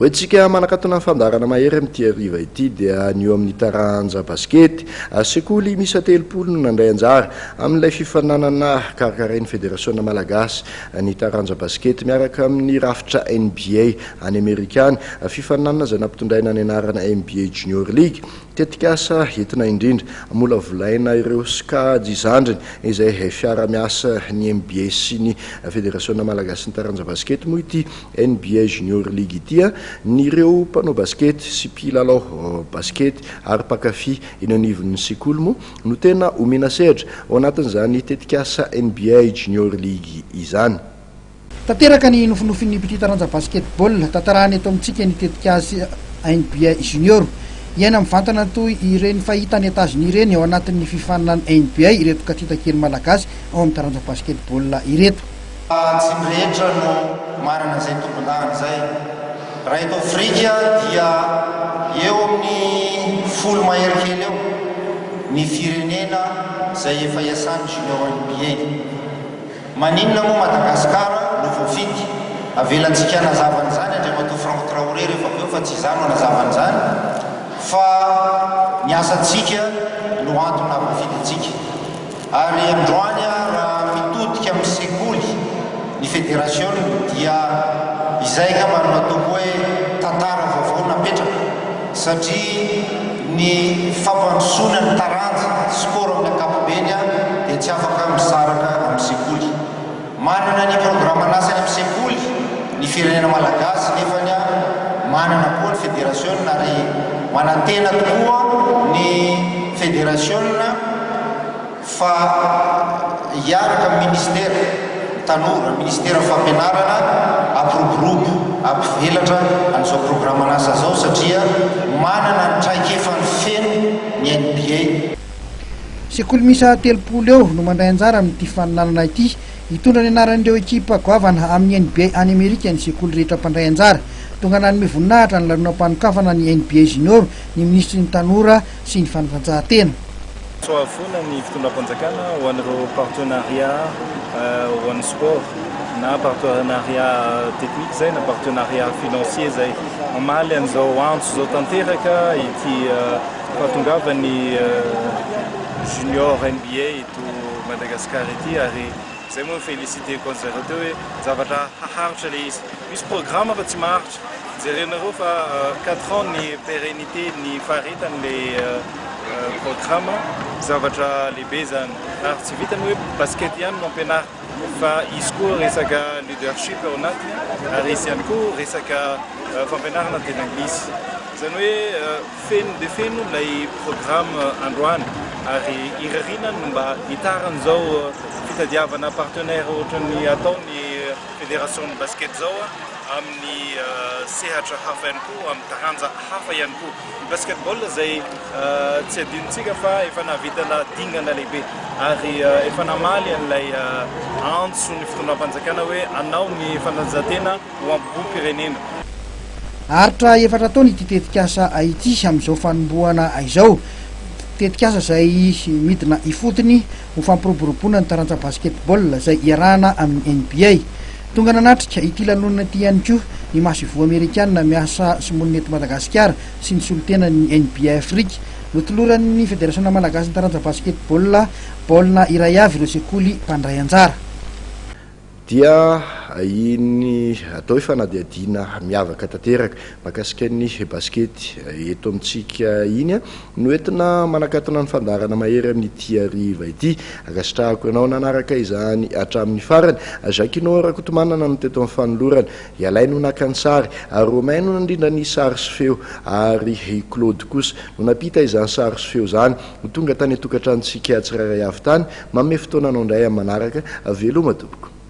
hoentsika manakatona ny fandarana mahery amin'ity ariva ity dia ny eo amin'ny taranja baskety sekoly misy atelopolo no nandray anjara amin'ilay fifananana karakarain'ny federasiona malagasy ny taranja baskety miaraka amin'ny rafitra NBA any Amerikany fifananana izay nampitondraina ny anarana NBA Junior League tetikasa entina indrindra mola volaina ireo skady zandriny izay fiara-miasa ny NBA sy ny federasiona malagasy ny taranja baskety moa ity NBA Junior League ity ny ireo mpanao baskety sy mpilalao baskety ary mpakafy eny anivon'ny sekoly moa no tena omena sedra ao anatin'izany tetikasa NBA Junior League izany. Tanteraka ny nofinofiny petit taranja basketball tantarahany eto amintsika ny tetikasa NBA Junior iaina mivantana toy ireny fahitany États-Unis ireny ao anatin'ny fifananany NBA ireto katitakely malagasy ao amin'ny taranja basketball ireto. Tsy mirehetra no marana izay tombondahana izay raha eto Afrika dia eo amin'ny folo mahery kely eo ny firenena izay efa iasany junior NBA. Maninona moa Madagasikara no voafidy avelantsika nazavana izany Andriamatoa Franck Traoré rehefa aveo fa tsy izany no nazavana izany fa ny asantsika no antony voafidyntsika ary androany raha mitodika amin'ny sekoly ny federation dia izay ka manatoko hoe tantara vaovao napetraka satria ny fampandrosoana ny taranja sport amin'ny ankapobeny dia tsy afaka misaraka amin'ny sekoly. Manana ny programme anasany amin'ny sekoly ny firenena malagasy nefa ny manana koa ny federation ary manantena tokoa ny federation fa hiaraka ministera tanora ministera fampianarana ampiroborobo ampivelatra an'izao programme anasa zao satria manana ny traikefa ny feno ny NBA. Sekoly misa telopolo eo no mandray anjara amin'ity fananana ity hitondra ny anaran'ireo ekipa goavana amin'ny NBA any Amerika ny sekoly rehetra mpandray anjara tonga nanome voninahitra ny lanonam-panokafana ny NBA Junior ny ministry ny tanora sy ny fanatanjahantena. Soavona ny fitondram-panjakana ho an'ireo partenariat ho an'ny sport na partenariat technique zay na partenariat financier zay mamaly an'izao antso zao tanteraka ity fahatongavany junior NBA eto Madagasikara ity ary zay moa félicité konzereo teo hoe zavatra haharitra le izy misy programme fa tsy maharitra jerenareo fa 4 ans ny pérennité ny faharetany le programme zavatra lehibe zany ary tsy vitany hoe basket ihany no ampianary fa izy koa resaka leadership ao anatiny ary izy ihany koa resaka fampianarana teny anglisy zany hoe feno de feno lay programme androany ary irarina no mba hitaran'izao fitadiavana partenaire ohatrany ataony fédération de basket zao amin'ny sehatra hafa ihany koa amin'ny taranja hafa ihany koa ny basketball zay tsy adinontsika fa efa navitana dingana lehibe ary efa namaly an'ilay antso ny fitondram-panjakana hoe anao ny fanatanjahantena ho ambom-pirenena. Aritra efatra taona ity tetikasa ity amin'izao fanombohana izao tetikasa izay midina ifotony ho fampiroboroboana ny taranja basketball izay iarahana amin'ny NBA. Tonga nanatrika ity lanonana ity ihany koa ny masivo amerikanina miasa sy monety Madagasikara sy ny solotena ny NBA Afrika notoloran'ny federasiona malagasy ny taranja basketball baolina iray avy ireo sekoly mpandray anjara. Dia iny atao hoe fanadiadiana miavaka tanteraka makasika ny baskety eto amintsika iny no entina manakatona ny fandarana mahery amin'ity ariva ity akasitrahako ianao nanaraka izany hatramin'ny farany Jacquinot Rakotomanana no teto amin'ny fanolorana ialaino nakany sary ary Romain no nandrindra ny sary sy feo ary Claude kosa no napita izany sary sy feo zany no tonga tany atokantranotsika tsirairay avy tany manome fotoana anao indray amin'ny manaraka veloma tompoko.